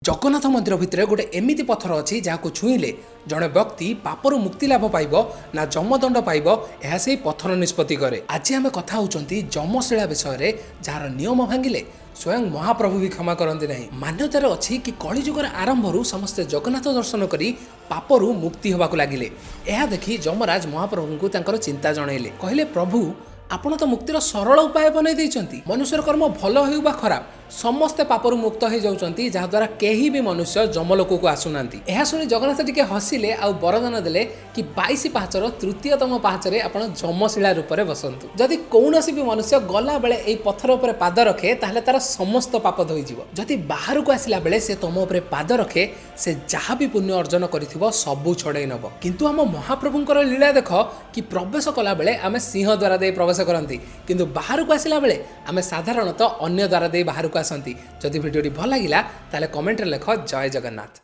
जगन्नाथ मंदिर भितर गोटे एमती पत्थर अच्छी जहाँ छुईले जड़े व्यक्ति पापर मुक्ति लाभ पाइब ना जमदंड पाइब यह से पत्थर निष्पत्ति करे। आज आम कथा होती जमशिला विषय जार नियम भांगिले स्वयं महाप्रभु भी क्षमा करते नहीं। मान्यतार अच्छी कि कलिजुगर आरंभ समस्ते जगन्नाथ दर्शन करी पापरू मुक्ति होबाकू लगिले। यह देखि जमराज महाप्रभु को चिंता जनइले, कहले प्रभु आपण तो मुक्तिर सरल उपाय बनई देइचंती। मनुष्यर कर्म भल हो बा खराब समस्ते पापरू मुक्त हो जाउचंती, जहाद्वारा केही भी मनुष्य जमलोक को आसुनांती। यह शुणी जगन्नाथ टिके हसिले आ वरदान देले कि 22 पाहाचर तृतीयतम पाहाचरे आपण जमशिला रूप में बसंतु। जदि कौनसी भी मनुष्य गला बेले एई पत्थर उपर पाद रखे ताहले तार समस्त पाप धोइजिवो। जदि बाहर को आसिला बेले से तम उपर पाद रखे से जहाँ भी पुण्य अर्जन करिथिबो सबु छड़ाई नब। किंतु आम महाप्रभुंकर लीला देख कि प्रवेश कला बेले आमे सिंह द्वारा दे प्रवेश करती, किंतु बाहर को आसिला बेले आमे साधारणतः अन्य द्वारा दे बाहर को आसंती। जदि वीडियोटी भल लगिला ताले कमेंट रे लेख जय जगन्नाथ।